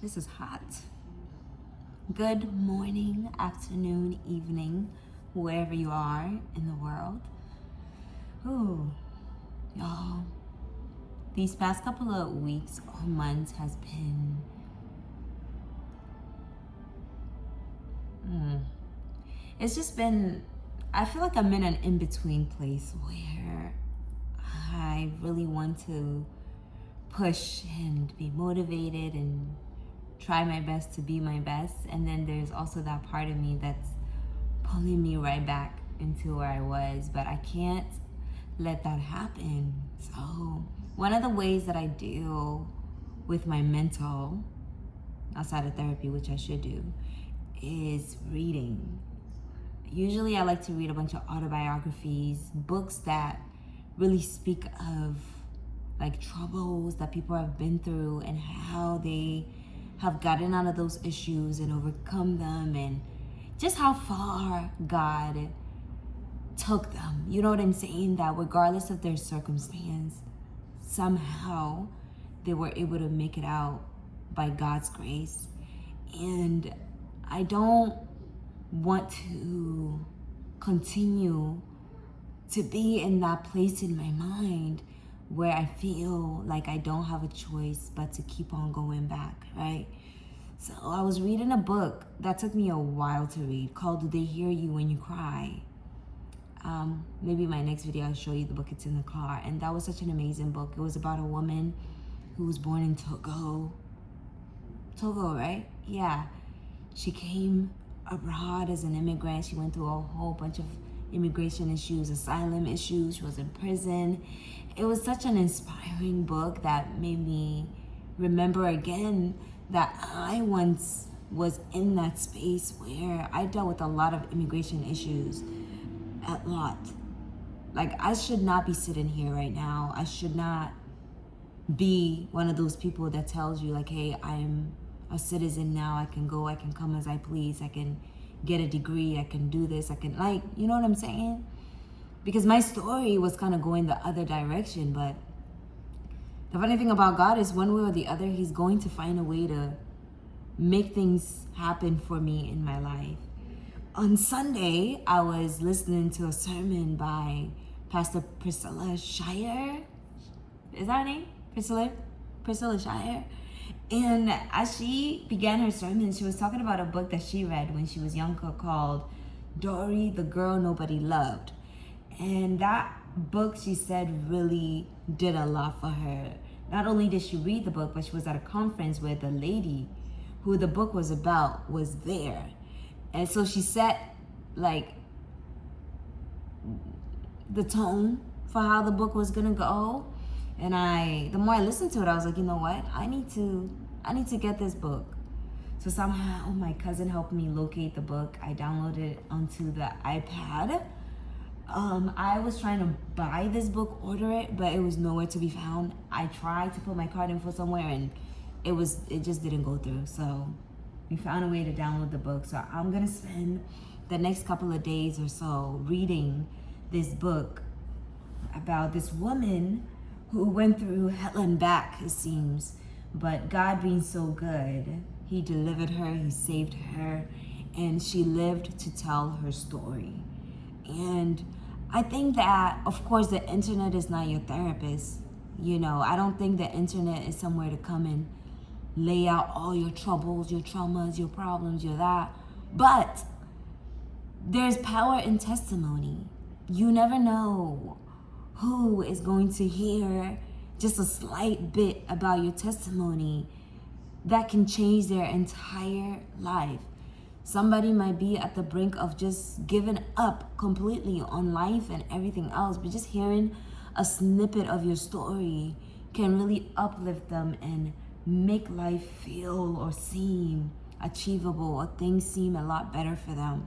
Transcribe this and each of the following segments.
This is hot. Good morning, afternoon, evening, wherever you are in the world. Ooh, y'all. These past couple of weeks or months has been it's just been, I feel like I'm in an in-between place where I really want to push and be motivated and try my best to be my best. And then there's also that part of me that's pulling me right back into where I was, but I can't let that happen. So one of the ways that I deal with my mental, outside of therapy, which I should do, is reading. Usually I like to read a bunch of autobiographies, books that really speak of like troubles that people have been through and how they have gotten out of those issues and overcome them, and just how far God took them. You know what I'm saying? That regardless of their circumstance, somehow they were able to make it out by God's grace. And I don't want to continue to be in that place in my mind where I feel like I don't have a choice but to keep on going back, right? So I was reading a book that took me a while to read called Do They Hear You When You Cry? Maybe my next video I'll show you the book. It's in the car. And that was such an amazing book. It was about a woman who was born in Togo, right? Yeah. She came abroad as an immigrant. She went through a whole bunch of immigration issues, asylum issues. She was in prison. It was such an inspiring book that made me remember again that I once was in that space where I dealt with a lot of immigration issues. A lot. Like, I should not be sitting here right now. I should not be one of those people that tells you like, hey, I'm a citizen now. I can go, I can come as I please. I can get a degree. I can do this. I can, like, you know what I'm saying? Because my story was kind of going the other direction. But the funny thing about God is one way or the other, he's going to find a way to make things happen for me in my life. On Sunday, I was listening to a sermon by Pastor Priscilla Shire. Is that her name? Priscilla Shire. And as she began her sermon, she was talking about a book that she read when she was younger called Dory, the Girl Nobody Loved. And that book, she said, really did a lot for her. Not only did she read the book, but she was at a conference where the lady who the book was about was there. And so she set like the tone for how the book was gonna go. And the more I listened to it, I was like, you know what? I need to get this book. So somehow my cousin helped me locate the book. I downloaded it onto the iPad. I was trying to buy this book, order it, but it was nowhere to be found. I tried to put my card in for somewhere and it just didn't go through. So we found a way to download the book. So I'm gonna spend the next couple of days or so reading this book about this woman who went through hell and back, it seems. But God being so good, he delivered her, he saved her, and she lived to tell her story. And I think that, of course, the internet is not your therapist. You know, I don't think the internet is somewhere to come and lay out all your troubles, your traumas, your problems, your that. But there's power in testimony. You never know who is going to hear just a slight bit about your testimony that can change their entire life. Somebody might be at the brink of just giving up completely on life and everything else, but just hearing a snippet of your story can really uplift them and make life feel or seem achievable, or things seem a lot better for them.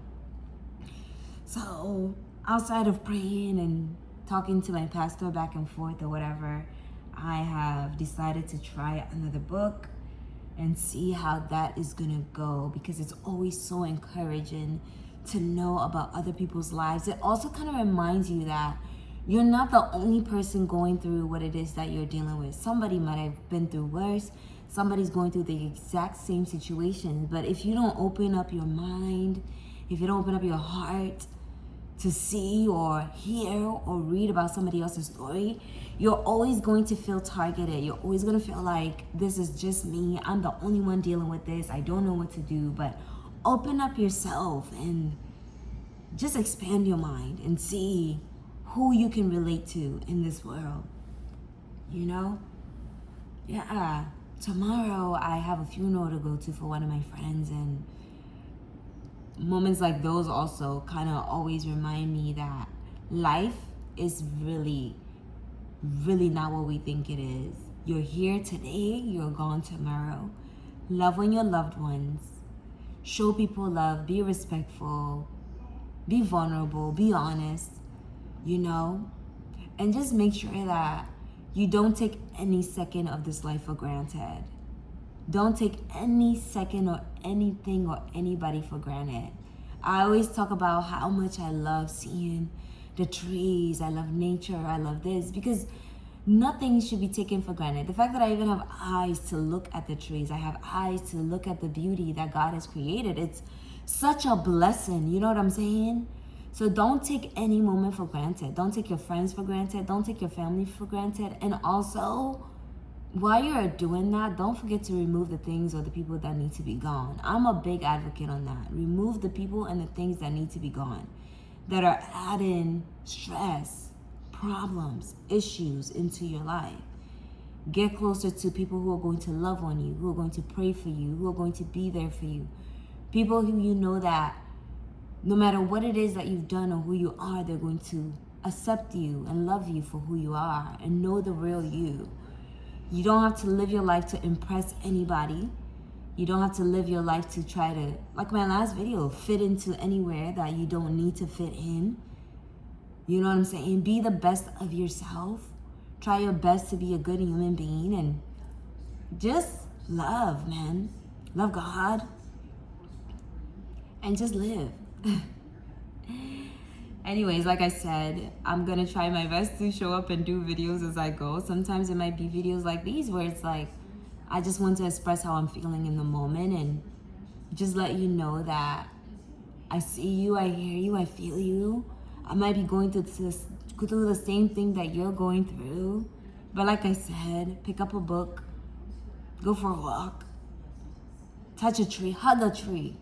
So outside of praying and talking to my pastor back and forth or whatever, I have decided to try another book and see how that is gonna go, because it's always so encouraging to know about other people's lives. It also kind of reminds you that you're not the only person going through what it is that you're dealing with. Somebody might have been through worse. somebody's going through the exact same situation. But if you don't open up your mind, if you don't open up your heart to see or hear or read about somebody else's story, you're always going to feel targeted. You're always going to feel like, this is just me. I'm the only one dealing with this. I don't know what to do. But open up yourself and just expand your mind and see who you can relate to in this world. You know? Yeah. Tomorrow I have a funeral to go to for one of my friends, and moments like those also kind of always remind me that life is really, really not what we think it is. You're here today, you're gone tomorrow. Love on your loved ones. Show people love. Be respectful. Be vulnerable. Be honest. You know? And just make sure that you don't take any second of this life for granted. Don't take any second or anything or anybody for granted. I always talk about how much I love seeing the trees. I love nature. I love this, because nothing should be taken for granted. The fact that I even have eyes to look at the trees, I have eyes to look at the beauty that God has created, it's such a blessing. You know what I'm saying? So don't take any moment for granted. Don't take your friends for granted. Don't take your family for granted. And also, while you're doing that, don't forget to remove the things or the people that need to be gone. I'm a big advocate on that. Remove the people and the things that need to be gone, that are adding stress, problems, issues into your life. Get closer to people who are going to love on you, who are going to pray for you, who are going to be there for you. People who you know that no matter what it is that you've done or who you are, they're going to accept you and love you for who you are and know the real you. You don't have to live your life to impress anybody. You don't have to live your life to try to, like my last video, fit into anywhere that you don't need to fit in. You know what I'm saying? Be the best of yourself. Try your best to be a good human being and just love, man. Love God. And just live. Anyways, like I said, I'm gonna try my best to show up and do videos as I go. Sometimes it might be videos like these where it's like, I just want to express how I'm feeling in the moment and just let you know that I see you, I hear you, I feel you. I might be going through the same thing that you're going through. But like I said, pick up a book, go for a walk, touch a tree, hug a tree.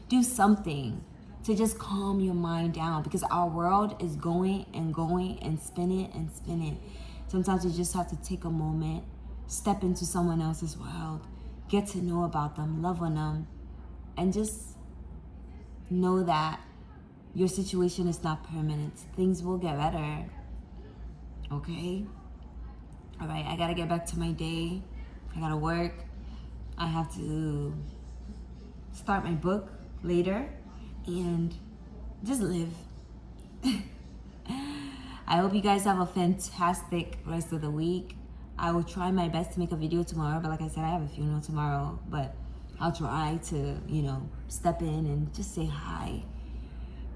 Do something to just calm your mind down, because our world is going and going and spinning and spinning. Sometimes you just have to take a moment, step into someone else's world, get to know about them, love on them, and just know that your situation is not permanent. Things will get better. Okay? All right, I gotta get back to my day. I gotta work. I have to start my book later and just live. I hope you guys have a fantastic rest of the week. I will try my best to make a video tomorrow, but like I said, I have a funeral tomorrow, but I'll try to, step in and just say hi.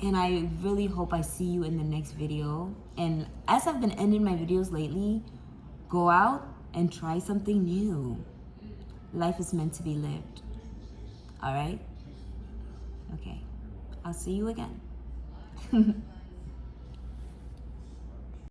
And I really hope I see you in the next video. And as I've been ending my videos lately, go out and try something new. Life is meant to be lived. All right? Okay. I'll see you again.